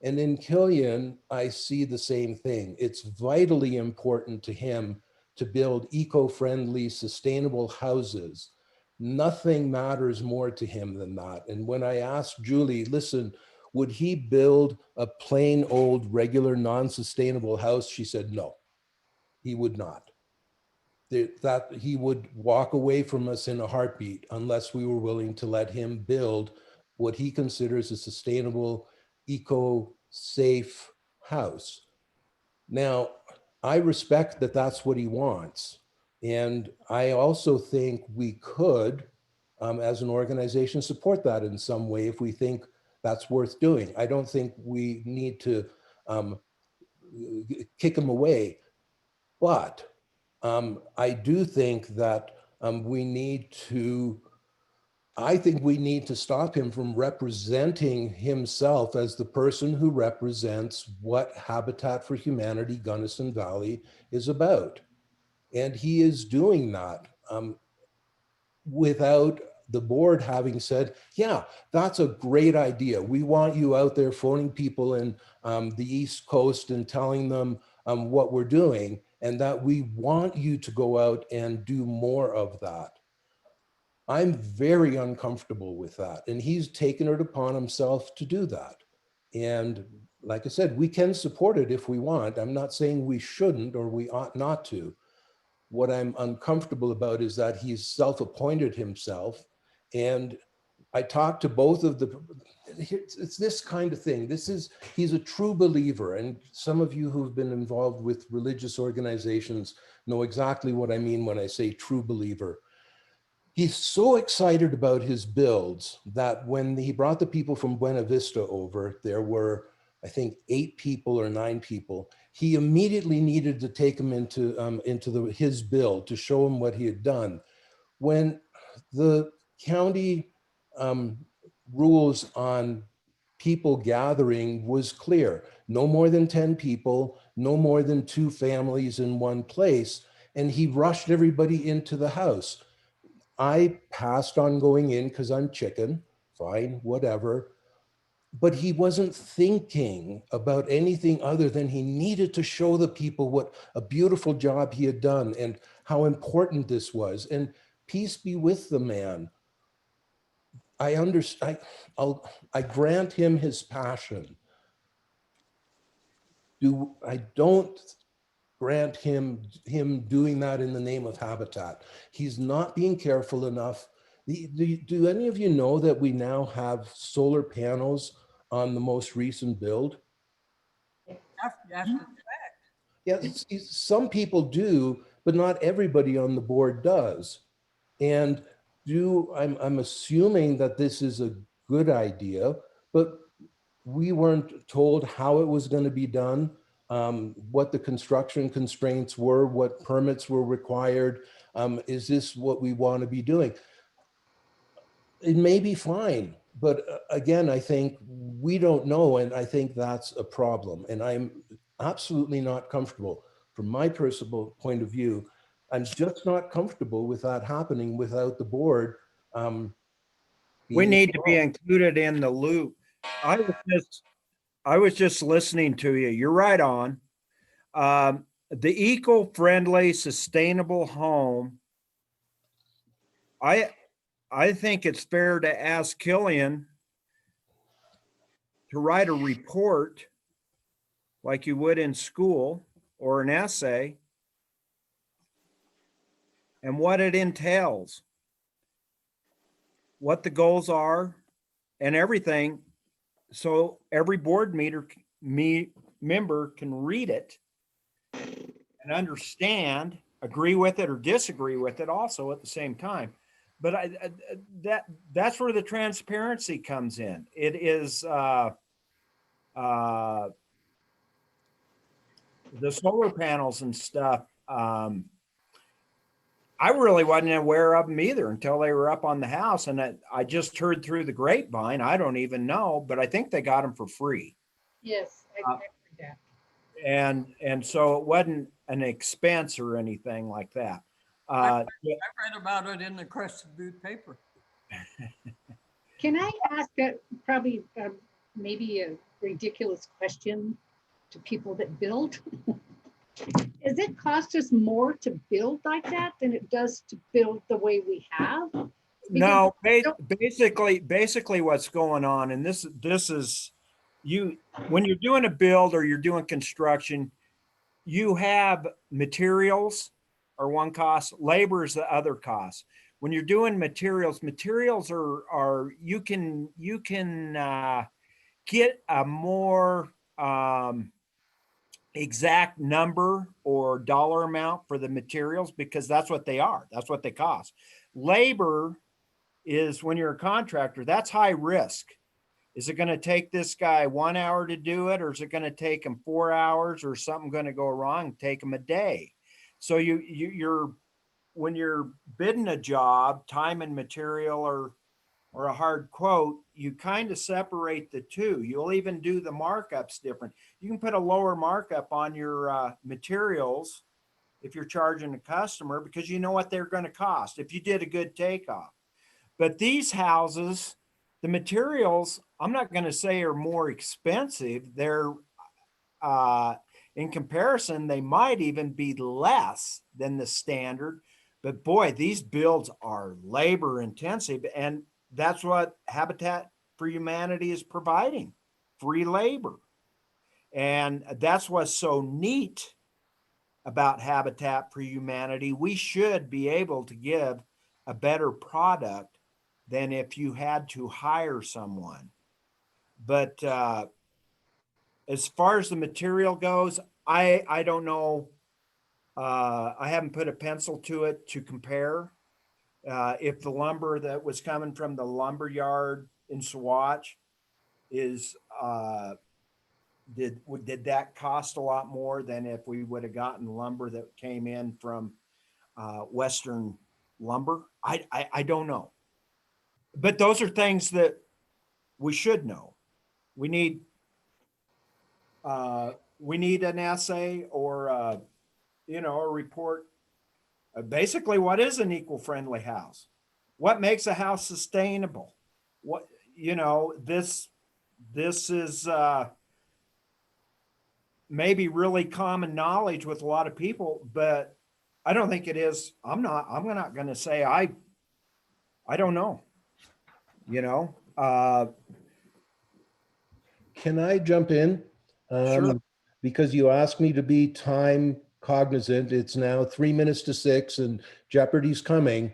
And in Killian, I see the same thing. It's vitally important to him to build eco-friendly, sustainable houses. Nothing matters more to him than that. And when I asked Julie, listen, would he build a plain old regular non-sustainable house? She said, no, he would not. That he would walk away from us in a heartbeat unless we were willing to let him build what he considers a sustainable, eco-safe house. Now, I respect that that's what he wants. And I also think we could, as an organization, support that in some way if we think that's worth doing. I don't think we need to kick him away, but I do think that I think we need to stop him from representing himself as the person who represents what Habitat for Humanity Gunnison Valley is about. And he is doing that without the board having said, yeah, that's a great idea. We want you out there phoning people in the East Coast and telling them what we're doing, and that we want you to go out and do more of that. I'm very uncomfortable with that. And he's taken it upon himself to do that. And like I said, we can support it if we want. I'm not saying we shouldn't or we ought not to. What I'm uncomfortable about is that he's self-appointed himself. And I talked to both of the, it's this kind of thing. He's a true believer. And some of you who've been involved with religious organizations know exactly what I mean when I say true believer. He's so excited about his builds that when he brought the people from Buena Vista over, there were, I think, 8 people or 9 people. He immediately needed to take them into his build to show him what he had done. When the county rules on people gathering was clear, no more than 10 people, no more than 2 families in one place, and he rushed everybody into the house. I passed on going in because I'm chicken, fine, whatever. But he wasn't thinking about anything other than he needed to show the people what a beautiful job he had done and how important this was. And peace be with the man. I understand. I grant him his passion. I don't grant him doing that in the name of habitat. He's not being careful enough. Do any of you know that we now have solar panels on the most recent build? After the fact. Yeah, some people do, but not everybody on the board does. And I'm assuming that this is a good idea, but we weren't told how it was going to be done, what the construction constraints were, what permits were required. Is this what we want to be doing? It may be fine, but again, I think we don't know, and I think that's a problem. And I'm absolutely not comfortable. From my personal point of view, I'm just not comfortable with that happening without the board. We being need to be involved. included in the loop. I was just listening to you. You're right on. The eco-friendly, sustainable home. I think it's fair to ask Killian to write a report like you would in school or an essay and what it entails, what the goals are and everything. So every board member can read it and understand, agree with it or disagree with it also at the same time. But that's where the transparency comes in. It is the solar panels and stuff. I really wasn't aware of them either until they were up on the house, and I just heard through the grapevine. I don't even know, but I think they got them for free. Yes, I heard that. And so it wasn't an expense or anything like that. I read about it in the Crested Butte paper. Can I ask probably maybe a ridiculous question to people that build? Does it cost us more to build like that than it does to build the way we have? No, basically what's going on, and this is when you're doing a build or you're doing construction, you have materials are one cost, labor is the other cost. When you're doing materials are you can get a more exact number or dollar amount for the materials because that's what they are. That's what they cost. Labor is when you're a contractor, that's high risk. Is it going to take this guy 1 hour to do it, or is it going to take him 4 hours, or something going to go wrong and take him a day? So you're when you're bidding a job, time and material or a hard quote, you kind of separate the two. You'll even do the markups different. You can put a lower markup on your materials if you're charging a customer because you know what they're going to cost if you did a good takeoff. But these houses, the materials, I'm not going to say are more expensive. They're, in comparison, they might even be less than the standard. But boy, these builds are labor intensive. And that's what Habitat for Humanity is providing, free labor. And that's what's so neat about Habitat for Humanity. We should be able to give a better product than if you had to hire someone. But as far as the material goes, I don't know. I haven't put a pencil to it to compare. If the lumber that was coming from the lumber yard in Swatch is did that cost a lot more than if we would have gotten lumber that came in from Western lumber? I don't know. But those are things that we should know. We need an essay or a report. Basically, what is an eco-friendly house? What makes a house sustainable? What this is maybe really common knowledge with a lot of people, but I don't think it is. I'm not going to say I don't know. Can I jump in? Sure. Because you asked me to be time cognizant. It's now 3 minutes to 6 and Jeopardy's coming.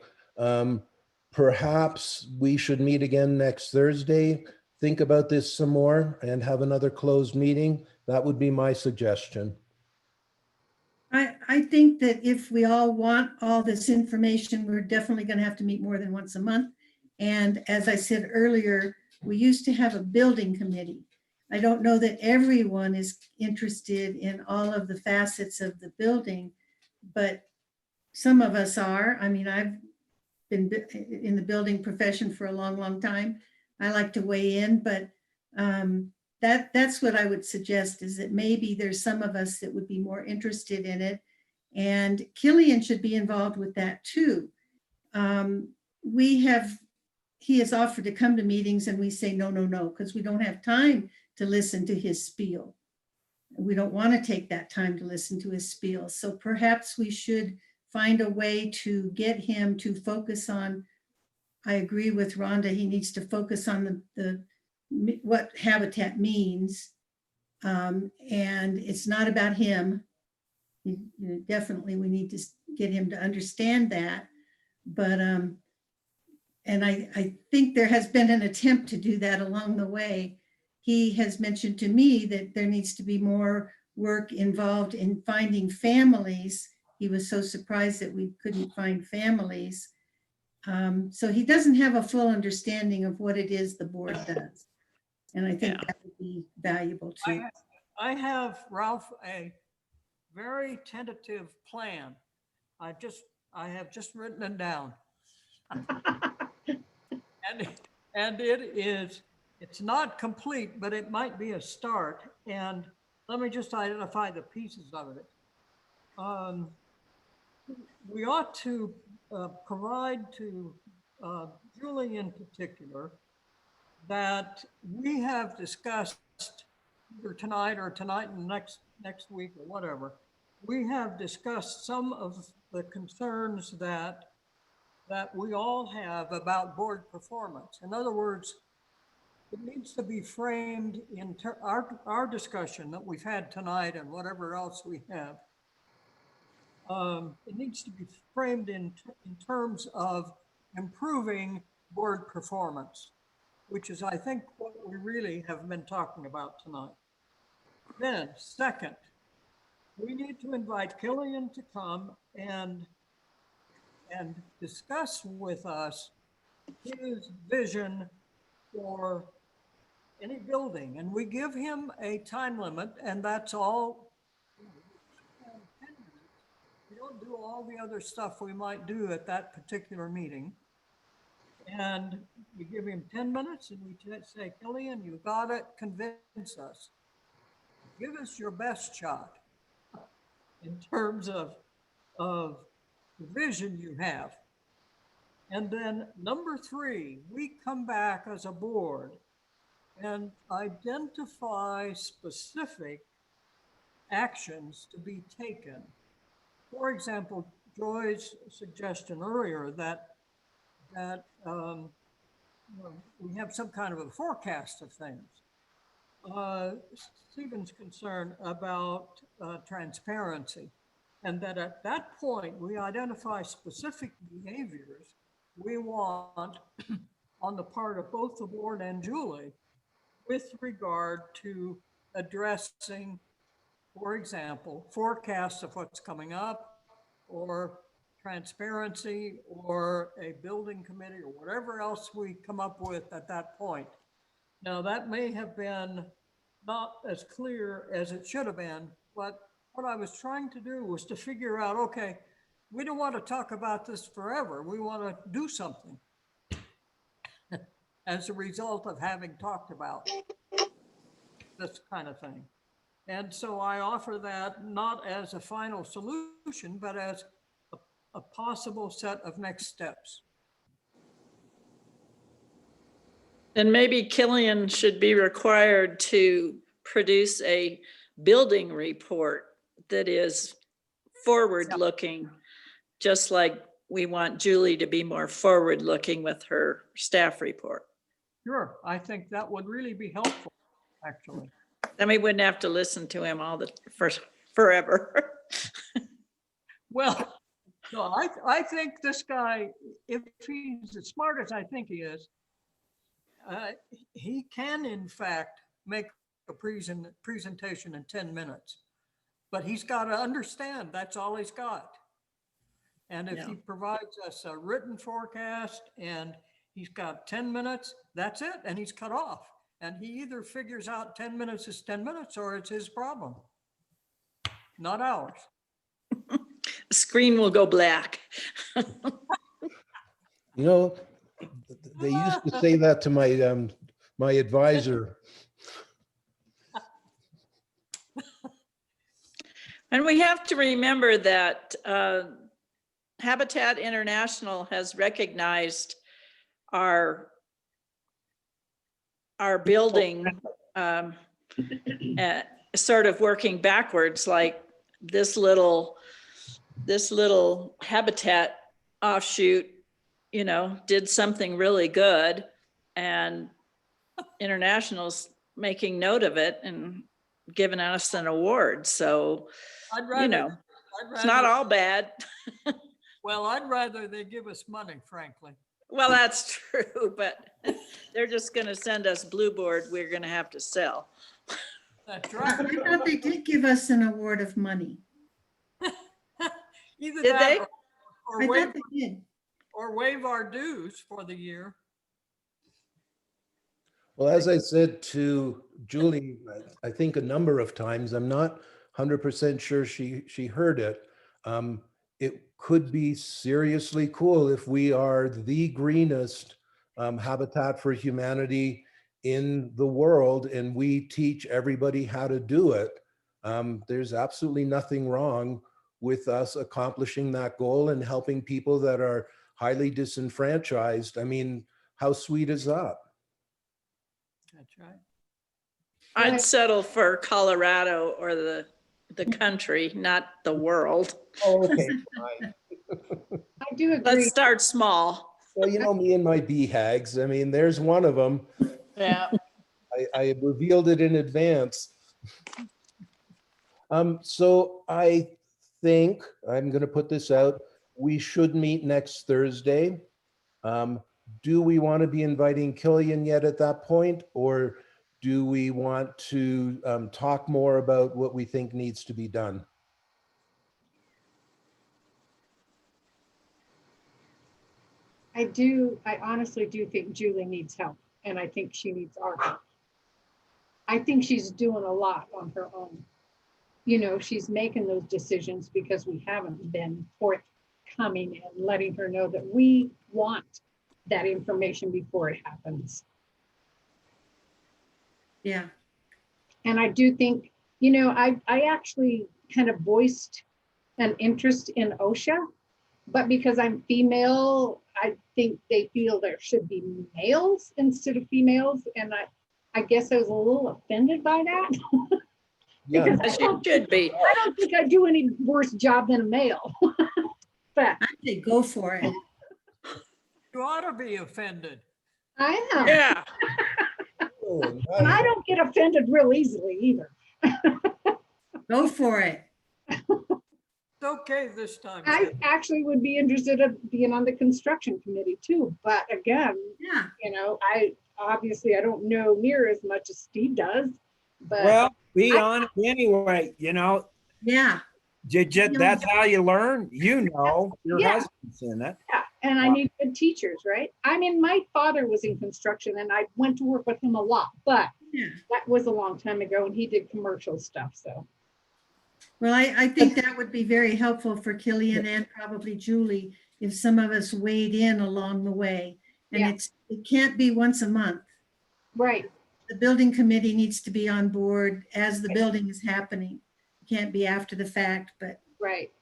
Perhaps we should meet again next Thursday, think about this some more and have another closed meeting. That would be my suggestion. I think that if we all want all this information, we're definitely going to have to meet more than once a month. And as I said earlier, we used to have a building committee. I don't know that everyone is interested in all of the facets of the building, but some of us are. I mean, I've been in the building profession for a long, long time. I like to weigh in, but that's what I would suggest, is that maybe there's some of us that would be more interested in it. And Killian should be involved with that too. He has offered to come to meetings and we say, no, because we don't have time to listen to his spiel. We don't want to take that time to listen to his spiel. So perhaps we should find a way to get him to focus on, I agree with Rhonda, he needs to focus on what habitat means. And it's not about him. Definitely we need to get him to understand that. But and I think there has been an attempt to do that along the way. He has mentioned to me that there needs to be more work involved in finding families. He was so surprised that we couldn't find families. So he doesn't have a full understanding of what it is the board does. And I think that would be valuable too. I have, Ralph, a very tentative plan. I have just written it down. And it's not complete, but it might be a start. And let me just identify the pieces of it. We ought to provide to Julie in particular that we have discussed either tonight and next week or whatever. We have discussed some of the concerns that we all have about board performance. In other words, it needs to be framed in our discussion that we've had tonight and whatever else we have. It needs to be framed in terms of improving board performance, which is, I think, what we really have been talking about tonight. Then, second, we need to invite Killian to come and discuss with us his vision for any building. And we give him a time limit, and that's all. We don't do all the other stuff we might do at that particular meeting. And we give him 10 minutes and we say, Killian, you got it, convince us. Give us your best shot in terms of the vision you have. And then number 3, we come back as a board and identify specific actions to be taken. For example, Joy's suggestion earlier that we have some kind of a forecast of things. Stephen's concern about transparency, and that at that point we identify specific behaviors we want on the part of both the board and Julie with regard to addressing, for example, forecasts of what's coming up, or transparency, or a building committee, or whatever else we come up with at that point. Now, that may have been not as clear as it should have been, but what I was trying to do was to figure out, okay, we don't want to talk about this forever. We want to do something as a result of having talked about this kind of thing. And so I offer that not as a final solution, but as a possible set of next steps. And maybe Killian should be required to produce a building report that is forward-looking, just like we want Julie to be more forward-looking with her staff report. Sure, I think that would really be helpful, actually. Then we wouldn't have to listen to him forever. Well, no, I think this guy, if he's as smart as I think he is, he can in fact make a presentation in 10 minutes, but he's got to understand that's all he's got. And if he provides us a written forecast and he's got 10 minutes, that's it, and he's cut off. And he either figures out 10 minutes is 10 minutes or it's his problem, not ours. The screen will go black. You know, they used to say that to my my advisor. And we have to remember that Habitat International has recognized our building sort of working backwards, like this little habitat offshoot, you know, did something really good, and International's making note of it and giving us an award. So, you know, it's not all bad. Well, I'd rather they give us money, frankly. Well, that's true, but they're just going to send us blue board we're going to have to sell. That's right. I thought they did give us an award of money. Either Did that they? or I waive, thought they did. or waive our dues for the year. Well, as I said to Julie, I think a number of times, I'm not 100% sure she heard it. It could be seriously cool if we are the greenest Habitat for Humanity in the world and we teach everybody how to do it. There's absolutely nothing wrong with us accomplishing that goal and helping people that are highly disenfranchised. I mean, how sweet is that? That's right. I'd settle for Colorado or the country, not the world. Oh, okay, fine. I do agree. Let's start small. Well, you know me and my BHAGs. I mean, there's one of them. Yeah. I revealed it in advance. So I think I'm going to put this out. We should meet next Thursday. Do we want to be inviting Killian yet at that point, or do we want to talk more about what we think needs to be done? I honestly do think Julie needs help, and I think she needs our help. I think she's doing a lot on her own. You know, she's making those decisions because we haven't been forthcoming and letting her know that we want that information before it happens. Yeah. And I do think, you know, I actually kind of voiced an interest in OSHA, but because I'm female, I think they feel there should be males instead of females. And I guess I was a little offended by that. Yeah, Because As you should be. I don't think I do any worse job than a male. But I say go for it. You ought to be offended. I am. Yeah. oh, And I nice. don't get offended real easily either. Go for it. It's okay this time. I Sid. actually would be interested in being on the construction committee too. But again, Yeah. I obviously I don't know near as much as Steve does. But Well, be on it anyway, you know, Yeah. that's how you learn, you know, your Yeah. husband's in it. yeah, and I need good teachers, right? I mean, my father was in construction and I went to work with him a lot, but Yeah. that was a long time ago and he did commercial stuff. So Well, I think that would be very helpful for Killian and probably Julie if some of us weighed in along the way. And Yeah. it can't be once a month. right. The building committee needs to be on board as the building is happening. It can't be after the fact, but Right.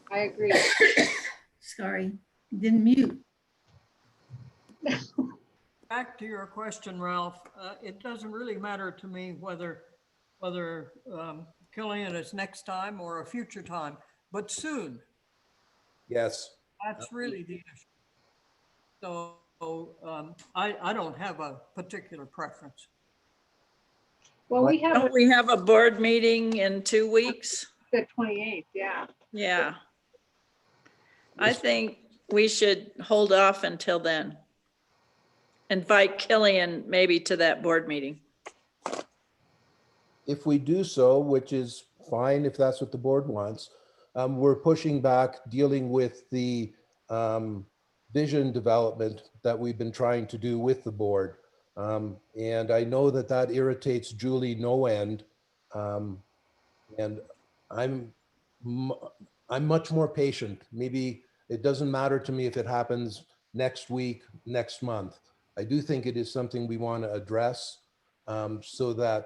I agree. sorry, didn't mute. Back to your question, Ralph, it doesn't really matter to me whether Killian is next time or a future time, but soon. Yes. That's really the issue. So I don't have a particular preference. Well, we have Don't we have a board meeting in 2 weeks? the 28th. Yeah. Yeah. I think we should hold off until then. Invite Killian maybe to that board meeting. If we do so, which is fine if that's what the board wants, we're pushing back dealing with the vision development that we've been trying to do with the board. And I know that that irritates Julie no end. And I'm much more patient. Maybe it doesn't matter to me if it happens next week, next month. I do think it is something we want to address so that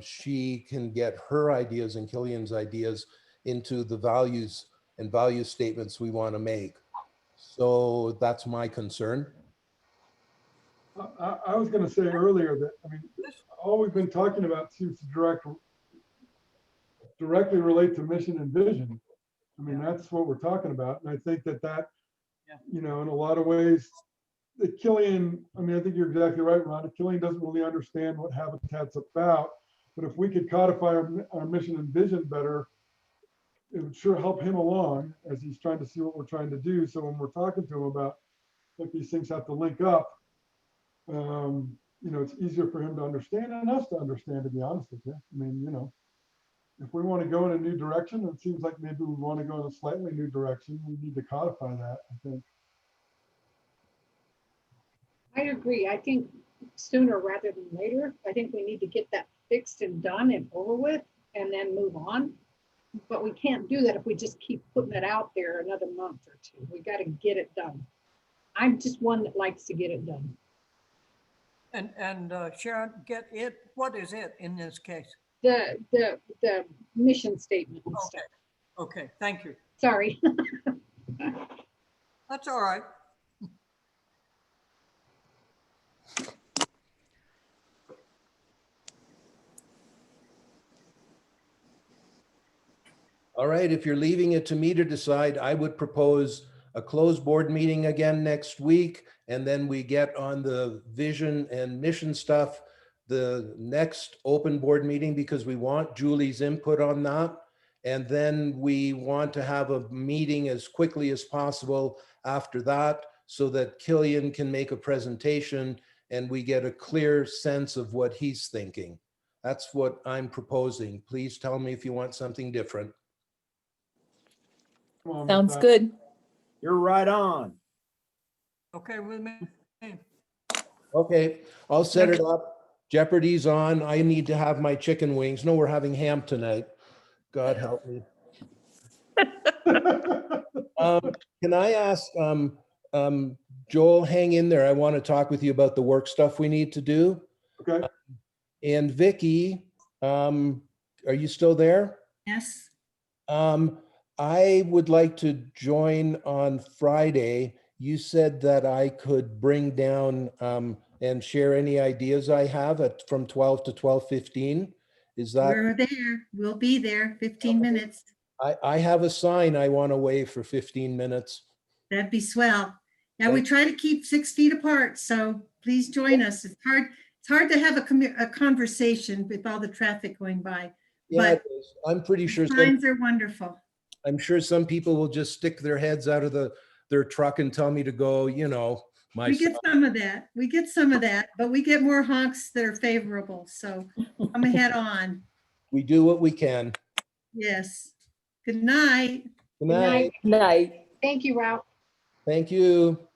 she can get her ideas and Killian's ideas into the values and value statements we want to make. So that's my concern. I was going to say earlier that, I mean, all we've been talking about seems to directly relate to mission and vision. I mean, that's what we're talking about. And I think that, you know, in a lot of ways, the Killian, I mean, I think you're exactly right, Ron. Killian doesn't really understand what Habitat's about, but if we could codify our mission and vision better, it would sure help him along as he's trying to see what we're trying to do. So when we're talking to him about like these things have to link up, you know, it's easier for him to understand and us to understand, to be honest with you. I mean, you know, if we want to go in a new direction, it seems like maybe we want to go in a slightly new direction. We need to codify that, I think. I agree. I think sooner rather than later. I think we need to get that fixed and done and over with and then move on. But we can't do that if we just keep putting it out there another month or two. We got to get it done. I'm just one that likes to get it done. And Sharon, get it, what is it in this case? The mission statement and stuff. Okay, thank you. Sorry. That's all right. All right, if you're leaving it to me to decide, I would propose a closed board meeting again next week. And then we get on the vision and mission stuff, the next open board meeting, because we want Julie's input on that. And then we want to have a meeting as quickly as possible after that so that Killian can make a presentation and we get a clear sense of what he's thinking. That's what I'm proposing. Please tell me if you want something different. Come on with Sounds that. good. You're right on. Okay with me? Okay, I'll set it up. Jeopardy's on. I need to have my chicken wings. No, we're having ham tonight. God help me. Can I ask, Joel, hang in there. I want to talk with you about the work stuff we need to do. Okay. And Vicky, are you still there? Yes. I would like to join on Friday you said that I could bring down and share any ideas I have from 12 to 12:15. Is that, We're there. We'll be there, 15 minutes. I have a sign I want to wave for 15 minutes. That'd be swell. Now, we try to keep 6 feet apart, so please join us. It's hard to have a conversation with all the traffic going by. Yeah, But it is. I'm pretty sure signs are wonderful. I'm sure some people will just stick their heads out of their truck and tell me to go, my We get son. some of that. We get some of that, but we get more honks that are favorable. So I'm ahead on. We do what we can. Yes. Good night. Good Good night. night. Night. Thank you, Ralph. Thank you.